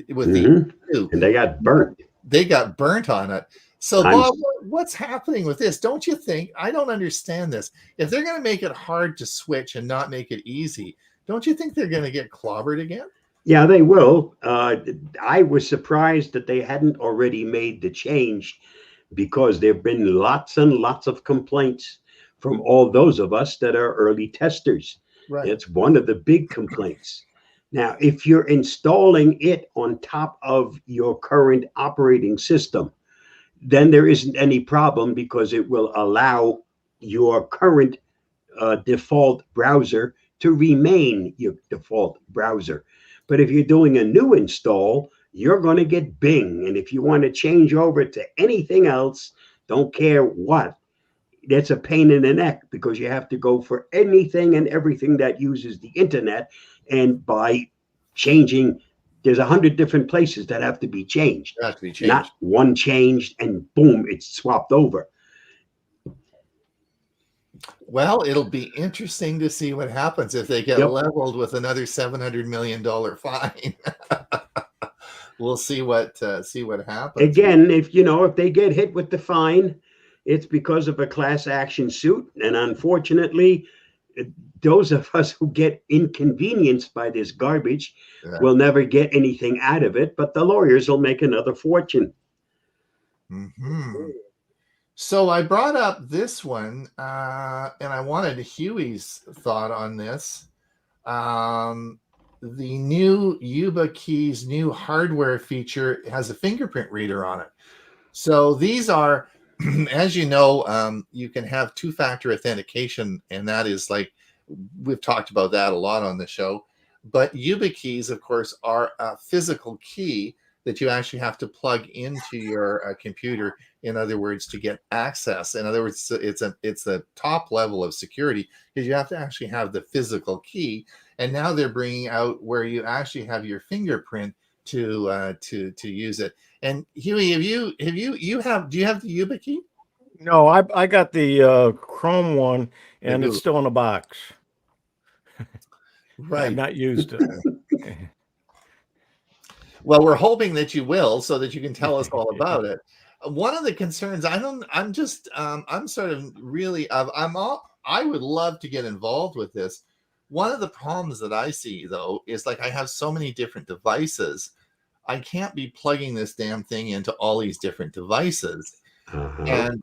S1: with the
S3: and they got burnt.
S1: They got burnt on it. So Bob, what's happening with this? Don't you think? I don't understand this. If they're going to make it hard to switch and not make it easy, don't you think they're going to get clobbered again?
S3: Yeah, they will. I was surprised that they hadn't already made the change because there have been lots and lots of complaints from all those of us that are early testers.
S1: Right.
S3: It's one of the big complaints. Now, if you're installing it on top of your current operating system, then there isn't any problem because it will allow your current default browser to remain your default browser. But if you're doing a new install, you're going to get Bing. And if you want to change over to anything else, don't care what, that's a pain in the neck because you have to go for anything and everything that uses the internet. And by changing, there's 100 different places that have to be changed.
S1: Have to be changed.
S3: Not one changed and boom, it's swapped over.
S1: Well, it'll be interesting to see what happens if they get leveled with another $700 million fine. We'll see what happens.
S3: Again, if they get hit with the fine, it's because of a class action suit. And unfortunately, those of us who get inconvenienced by this garbage will never get anything out of it, but the lawyers will make another fortune.
S1: Mm-hmm. So I brought up this one, and I wanted Hewie's thought on this. The new YubiKey's new hardware feature has a fingerprint reader on it. So these are, as you know, you can have two-factor authentication, and that is like, we've talked about that a lot on the show. But YubiKeys, of course, are a physical key that you actually have to plug into your computer, in other words, to get access. In other words, it's the top level of security because you have to actually have the physical key. And now they're bringing out where you actually have your fingerprint to use it. And Hewie, do you have the YubiKey?
S2: No, I got the Chrome one, and it's still in the box.
S1: Right.
S2: I've not used it.
S1: Well, we're hoping that you will, so that you can tell us all about it. One of the concerns, I would love to get involved with this. One of the problems that I see, though, is like I have so many different devices. I can't be plugging this damn thing into all these different devices. And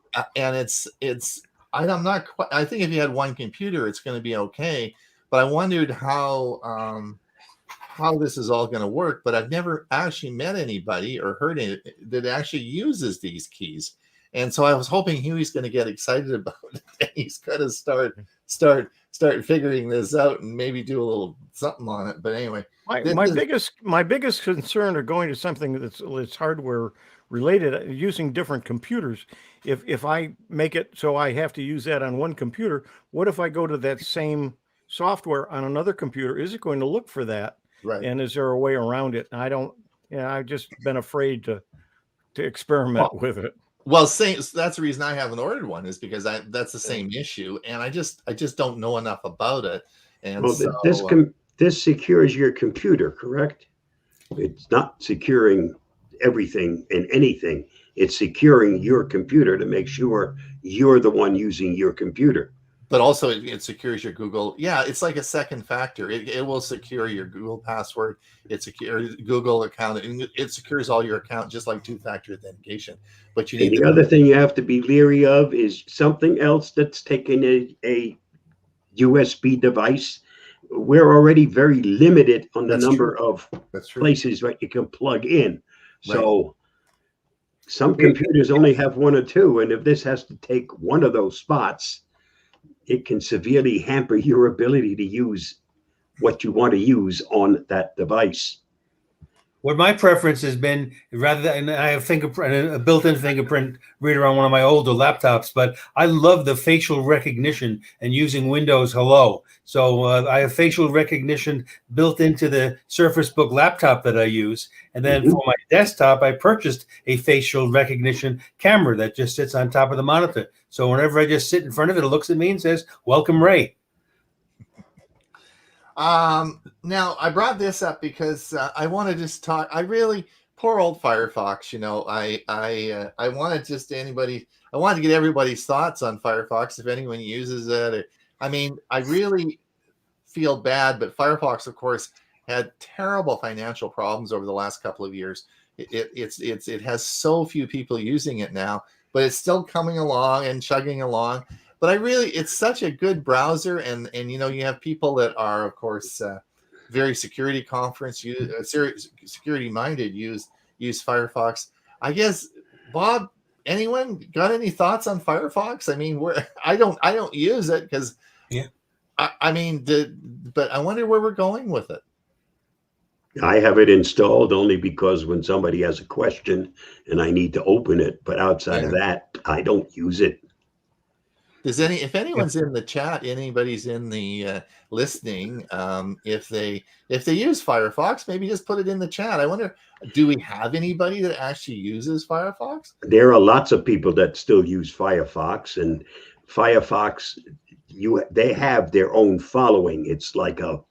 S1: I'm not quite, I think if you had one computer, it's going to be okay. But I wondered how this is all going to work, but I've never actually met anybody or heard it that actually uses these keys. And so I was hoping Huey's going to get excited about it. And he's going to start figuring this out and maybe do a little something on it. But anyway,
S2: my biggest concern of going to something that's hardware related, using different computers. If I make it so I have to use that on one computer, what if I go to that same software on another computer? Is it going to look for that?
S1: Right.
S2: And is there a way around it? And I've just been afraid to experiment with it.
S1: Well, that's the reason I haven't ordered one, is because that's the same issue, and I just don't know enough about it. And
S3: well,
S1: so,
S3: this secures your computer, correct? It's not securing everything and anything. It's securing your computer to make sure you're the one using your computer.
S1: But also it secures your Google. Yeah, it's like a second factor. It will secure your Google password. It secures Google account. It secures all your account, just like two-factor authentication. But you need
S3: the other thing you have to be leery of is something else that's taking a USB device. We're already very limited on the number of places that you can plug in. So some computers only have one or two, and if this has to take one of those spots, it can severely hamper your ability to use what you want to use on that device.
S4: What my preference has been, rather than, I have a built-in fingerprint reader on one of my older laptops, but I love the facial recognition and using Windows Hello. So I have facial recognition built into the Surface Book laptop that I use. And then for my desktop, I purchased a facial recognition camera that just sits on top of the monitor. So whenever I just sit in front of it, it looks at me and says, "Welcome, Ray."
S1: Now I brought this up because I want to just talk. Poor old Firefox. I wanted I wanted to get everybody's thoughts on Firefox, if anyone uses it. I really feel bad, but Firefox, of course, had terrible financial problems over the last couple of years. It has so few people using it now, but it's still coming along and chugging along. But it's such a good browser, and you have people that are, of course, very security minded use Firefox. I guess, Bob, anyone got any thoughts on Firefox? I don't use it because but I wonder where we're going with it.
S3: I have it installed only because when somebody has a question and I need to open it, but outside of that, I don't use it.
S1: If anyone's in the chat, anybody's in the listening, if they use Firefox, maybe just put it in the chat. I wonder, do we have anybody that actually uses Firefox?
S3: There are lots of people that still use Firefox, and Firefox, they have their own following. It's like a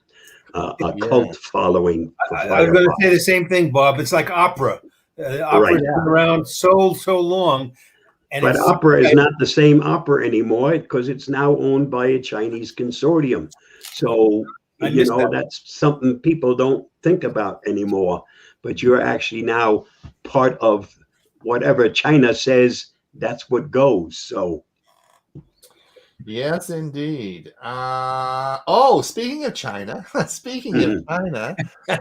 S3: cult following.
S4: I was going to say the same thing, Bob. It's like Opera. Opera's been around so long.
S3: But Opera is not the same Opera anymore because it's now owned by a Chinese consortium. So, that's something people don't think about anymore. But you're actually now part of whatever China says, that's what goes. So,
S1: yes, indeed. Speaking of China,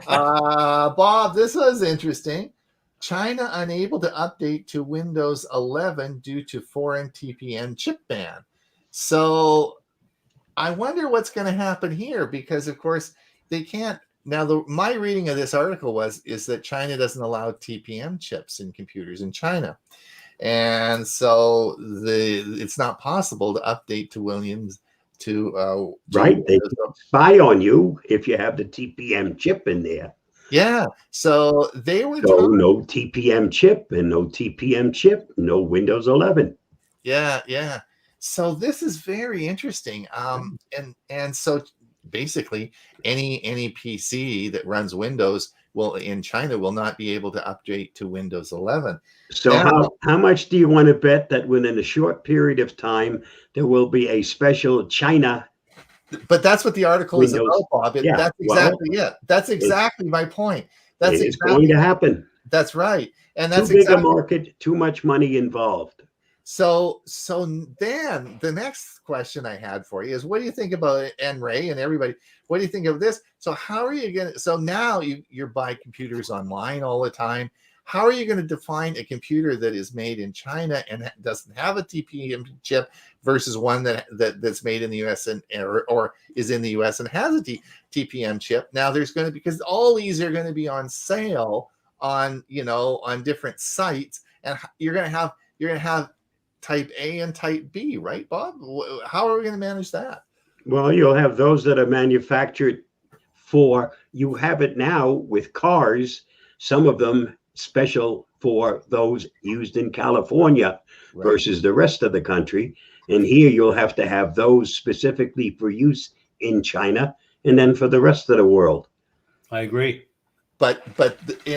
S1: Bob, this was interesting. China unable to update to Windows 11 due to foreign TPM chip ban. So I wonder what's going to happen here, because of course they can't. Now, my reading of this article is that China doesn't allow TPM chips in computers in China. And so it's not possible to update to Williams to
S3: right. They can spy on you if you have the TPM chip in there.
S1: Yeah, so they were
S3: no TPM chip and no TPM chip, no Windows 11.
S1: Yeah. So this is very interesting. And so basically any PC that runs Windows in China will not be able to update to Windows 11.
S3: So how much do you want to bet that within a short period of time there will be a special China?
S1: But that's what the article is about, Bob. That's exactly it. That's exactly my point.
S3: It's going to happen.
S1: That's right. And that's
S3: too big a market, too much money involved.
S1: So then the next question I had for you is, what do you think about it, and Ray and everybody? What do you think of this? So how are you going to? So now you're buying computers online all the time. how are you going to define a computer that is made in China and doesn't have a TPM chip versus one that's made in the US or is in the US and has a TPM chip? Now there's going to be, because all these are going to be on sale on, on different sites, and you're going to have type A and type B, right, Bob? How are we going to manage that?
S3: Well, you'll have those that are manufactured you have it now with cars, some of them special for those used in California versus the rest of the country. And here you'll have to have those specifically for use in China and then for the rest of the world.
S4: I agree.
S1: But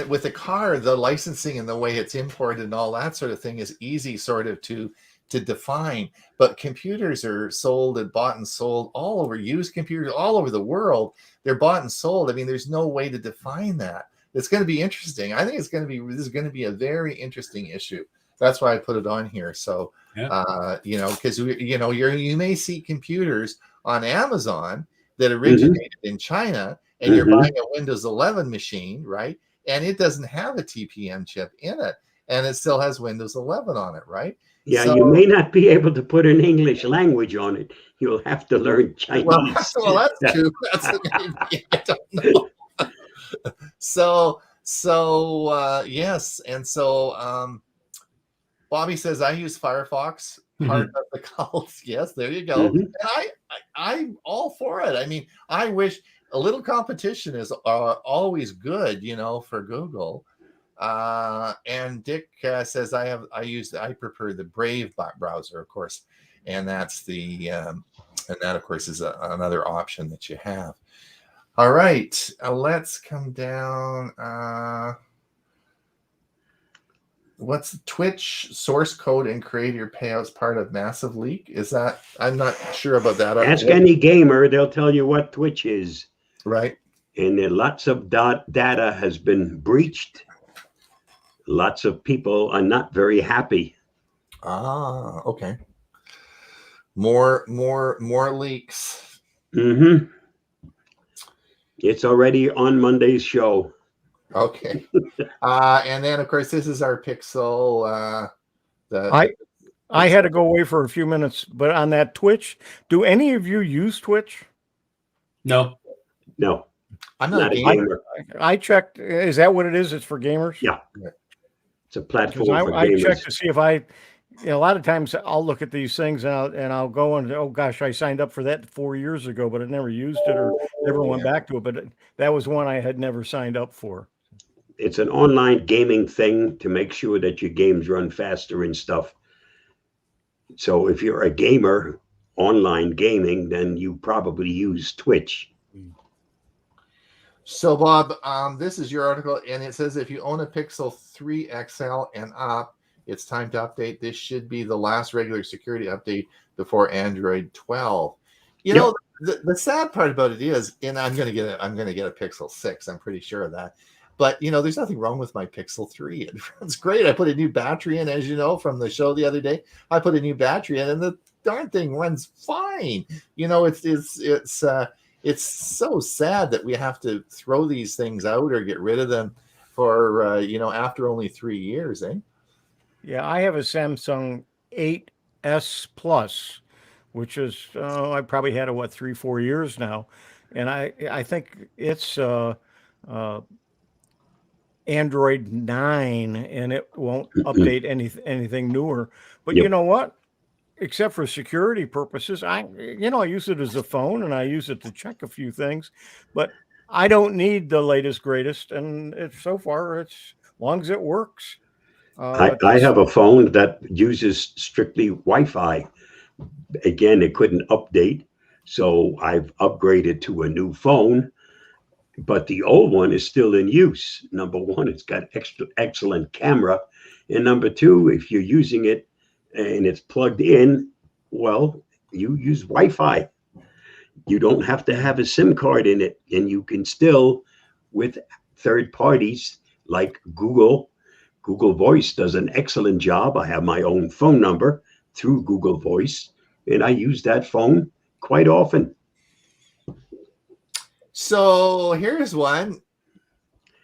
S1: with a car, the licensing and the way it's imported and all that sort of thing is easy sort of to define. But computers are sold and bought and sold all over, used computers all over the world. They're bought and sold. I mean, there's no way to define that. It's going to be interesting. I think this is going to be a very interesting issue. That's why I put it on here. So, because you may see computers on Amazon that originated in China, and you're buying a Windows 11 machine, right? And it doesn't have a TPM chip in it, and it still has Windows 11 on it, right?
S3: Yeah, so, you may not be able to put an English language on it. You'll have to learn Chinese.
S1: Well, that's true. That's I don't know. So yes, and so Bobby says I use Firefox. Part of the cult. Yes, there you go. And I'm all for it. I mean, I wish a little competition is always good, for Google. And Dick says I prefer the Brave browser, of course, and that's and that of course is another option that you have. All right, let's come down. What's the Twitch source code and creator payouts part of massive leak? Is that, I'm not sure about that.
S3: Ask any gamer, they'll tell you what Twitch is.
S1: Right.
S3: And lots of data has been breached. Lots of people are not very happy.
S1: Ah, okay. More leaks.
S3: It's already on Monday's show.
S1: Okay. And then of course this is our Pixel.
S2: I had to go away for a few minutes, but on that Twitch, do any of you use Twitch?
S4: No.
S1: I'm not a
S3: gamer.
S2: I checked. Is that what it is? It's for gamers?
S3: Yeah. It's a platform for gamers.
S2: I checked to see if a lot of times I'll look at these things and I'll go and, oh gosh, I signed up for that 4 years ago, but I never used it or never went back to it. But that was one I had never signed up for.
S3: It's an online gaming thing to make sure that your games run faster and stuff. So if you're a gamer, online gaming, then you probably use Twitch.
S1: So Bob, this is your article, and it says if you own a Pixel 3 XL and up, it's time to update. This should be the last regular security update before Android 12. You know, the sad part about it is, and I'm gonna get a Pixel 6. I'm pretty sure of that. But there's nothing wrong with my Pixel 3. It's great. I put a new battery in, as you know from the show the other day. I put a new battery in, and the darn thing runs fine. It's so sad that we have to throw these things out or get rid of them for after only 3 years, eh?
S2: Yeah, I have a Samsung 8S Plus, which is I probably had it 3-4 years now, and I think it's Android 9, and it won't update anything newer. But you know what? Except for security purposes, I use it as a phone and I use it to check a few things, but I don't need the latest greatest. And so far, it's as long as it works.
S3: I have a phone that uses strictly Wi-Fi. Again, it couldn't update, so I've upgraded to a new phone. But the old one is still in use. Number one, it's got excellent camera. And number two, if you're using it and it's plugged in, well, you use Wi-Fi. You don't have to have a SIM card in it. And you can still, with third parties like Google Voice does an excellent job. I have my own phone number through Google Voice, and I use that phone quite often.
S1: So here's one.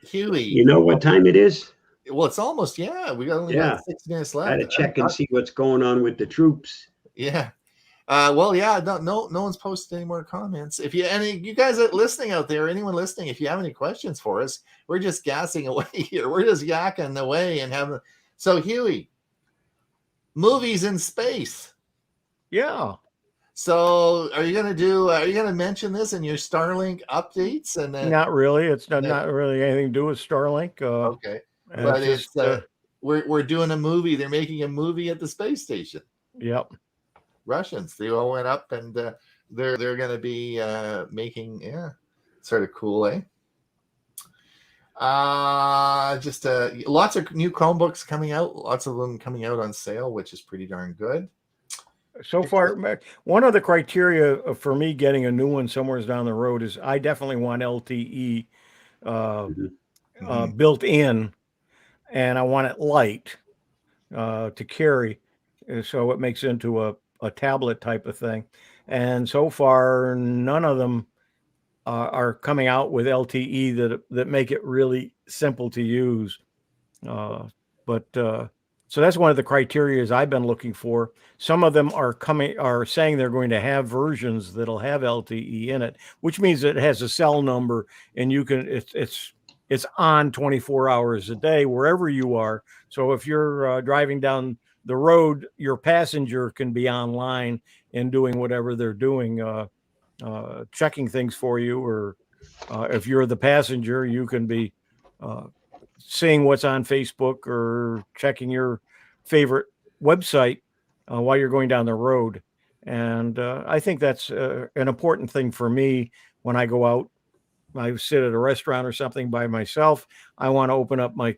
S1: Hewie.
S3: You know what time it is?
S1: Well, it's almost, yeah. We got only
S3: Yeah.
S1: got 6 minutes
S3: I
S1: left.
S3: had to check and see what's going on with the troops.
S1: Yeah. Well, yeah. No one's posted any more comments. If you guys are listening out there, anyone listening, if you have any questions for us, we're just gassing away here. We're just yakking away and having. So, Hewie, movies in space.
S2: Yeah.
S1: So, are you gonna mention this in your Starlink updates? And then
S2: Not really. It's not really anything to do with Starlink.
S1: okay, but
S2: it's
S1: it's we're doing a movie. They're making a movie at the space station.
S2: Yep.
S1: Russians, they all went up, and they're going to be making, sort of cool, eh? Just lots of new Chromebooks coming out. Lots of them coming out on sale, which is pretty darn good.
S2: So far, one of the criteria for me getting a new one somewhere down the road is I definitely want LTE built in, and I want it light to carry, so it makes it into a tablet type of thing. And so far, none of them are coming out with LTE that make it really simple to use. So that's one of the criteria I've been looking for. Some of them are saying they're going to have versions that'll have LTE in it, which means it has a cell number, and it's on 24 hours a day wherever you are. So if you're driving down the road, your passenger can be online and doing whatever they're doing, checking things for you, or if you're the passenger, you can be seeing what's on Facebook or checking your favorite website while you're going down the road. And I think that's an important thing for me when I go out. I sit at a restaurant or something by myself. I want to open up my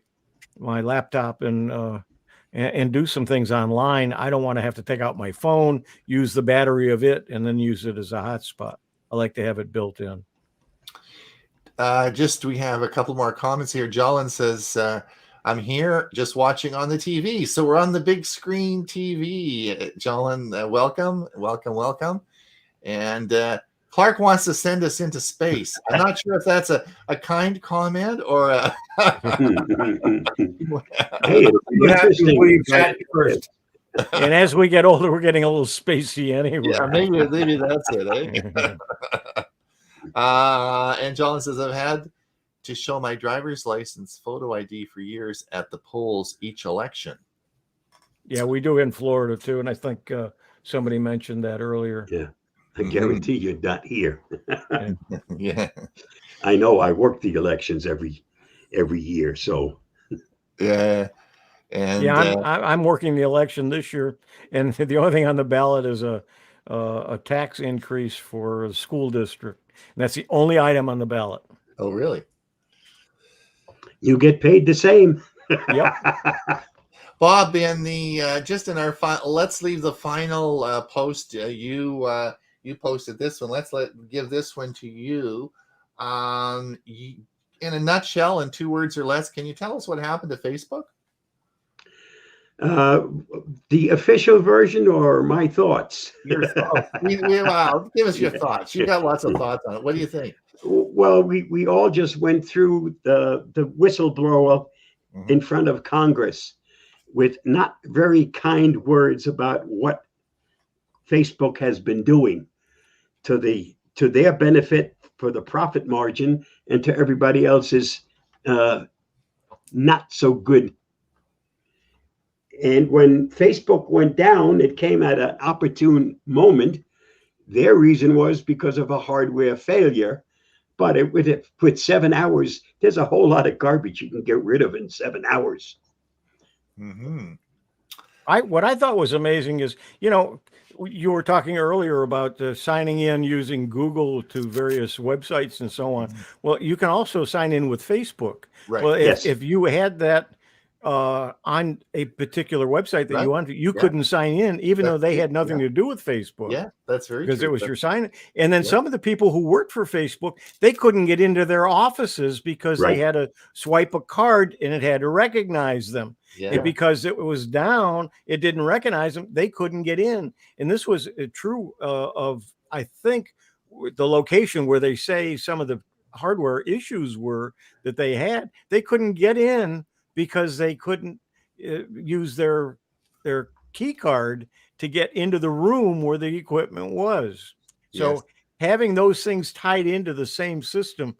S2: laptop and do some things online. I don't want to have to take out my phone, use the battery of it, and then use it as a hotspot. I like to have it built in.
S1: We have a couple more comments here. Jolin says, I'm here just watching on the TV. So we're on the big screen TV. Jolin, welcome. And Clark wants to send us into space. I'm not sure if that's a kind comment or a...
S3: Hey, interesting.
S4: First.
S2: And as we get older, we're getting a little spacey anyway.
S1: Yeah, maybe that's it, eh? And John says, I've had to show my driver's license photo ID for years at the polls each election.
S2: Yeah, we do in Florida too. And I think somebody mentioned that earlier.
S3: Yeah, I guarantee you're not here.
S1: Yeah.
S3: I know I work the elections every year. So
S1: yeah. And
S2: yeah, I'm working the election this year, and the only thing on the ballot is a tax increase for the school district. And that's the only item on the ballot.
S1: Oh, really?
S3: You get paid the same.
S2: Yep.
S1: Bob, in the just in our final, let's leave the final post. You posted this one. Give this one to you. In a nutshell, in 2 words or less, can you tell us what happened to Facebook?
S3: The official version or my thoughts?
S1: Your thoughts. Give us your thoughts. You got lots of thoughts on it. What do you think?
S3: Well, we all just went through the whistleblower in front of Congress with not very kind words about what Facebook has been doing to their benefit for the profit margin and to everybody else's not so good. And when Facebook went down, it came at an opportune moment. Their reason was because of a hardware failure. But with 7 hours, there's a whole lot of garbage you can get rid of in 7 hours.
S1: Mm-hmm.
S2: What I thought was amazing is, you were talking earlier about signing in using Google to various websites and so on. Well, you can also sign in with Facebook.
S1: Right.
S2: Well,
S3: Yes.
S2: if you had that on a particular website that you wanted, you couldn't sign in, even though they had nothing to do with Facebook.
S1: Yeah, that's very
S2: because
S1: true.
S2: it was your sign. And then some of the people who worked for Facebook, they couldn't get into their offices because they had to swipe a card and it had to recognize them.
S1: Yeah.
S2: And because it was down, it didn't recognize them. They couldn't get in. And this was true of, I think, the location where they say some of the hardware issues were that they had. They couldn't get in because they couldn't use their key card to get into the room where the equipment was. So
S1: Yes.
S2: having those things tied into the same system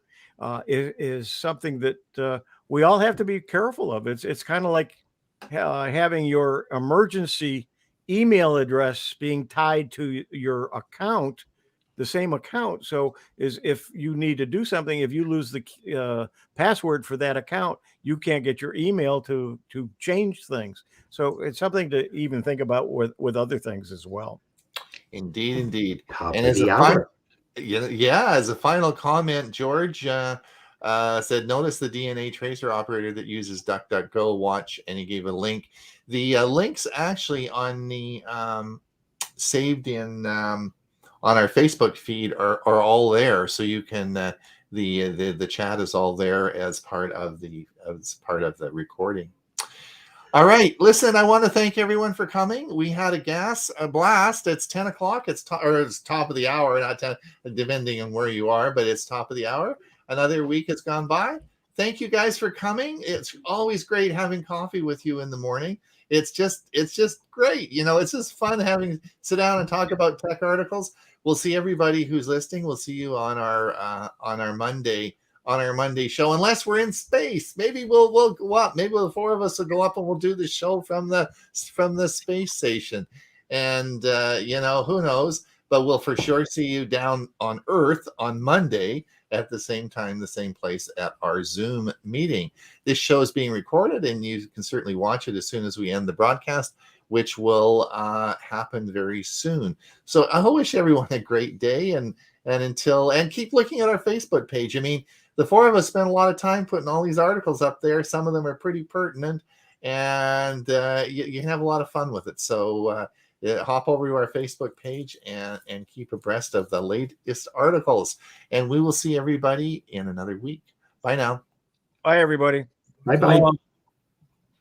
S2: is something that we all have to be careful of. It's kind of like having your emergency email address being tied to your account, the same account. So is if you need to do something, if you lose the password for that account, you can't get your email to change things. So it's something to even think about with other things as well.
S1: Indeed, indeed.
S3: Top
S1: And
S3: of
S1: as
S3: the
S1: a
S3: hour.
S1: as a final comment, George said, notice the DNA tracer operator that uses DuckDuckGo. Watch, and he gave a link. The links actually on the saved in on our Facebook feed are all there, so you can the chat is all there as part of the recording. All right, listen, I want to thank everyone for coming. We had a blast. It's 10 o'clock. It's top of the hour, not 10, depending on where you are, but it's top of the hour. Another week has gone by. Thank you guys for coming. It's always great having coffee with you in the morning. It's just great. It's just fun sit down and talk about tech articles. We'll see everybody who's listening. We'll see you on our Monday show, unless we're in space. Maybe we'll go up. Maybe the four of us will go up and we'll do the show from the space station. And who knows? But we'll for sure see you down on Earth on Monday at the same time, the same place at our Zoom meeting. This show is being recorded, and you can certainly watch it as soon as we end the broadcast, which will happen very soon. So I wish everyone a great day, and keep looking at our Facebook page. I mean, the four of us spent a lot of time putting all these articles up there. Some of them are pretty pertinent, and you can have a lot of fun with it. So hop over to our Facebook page and keep abreast of the latest articles. And we will see everybody in another week. Bye now.
S2: Bye, everybody.
S3: Bye-bye.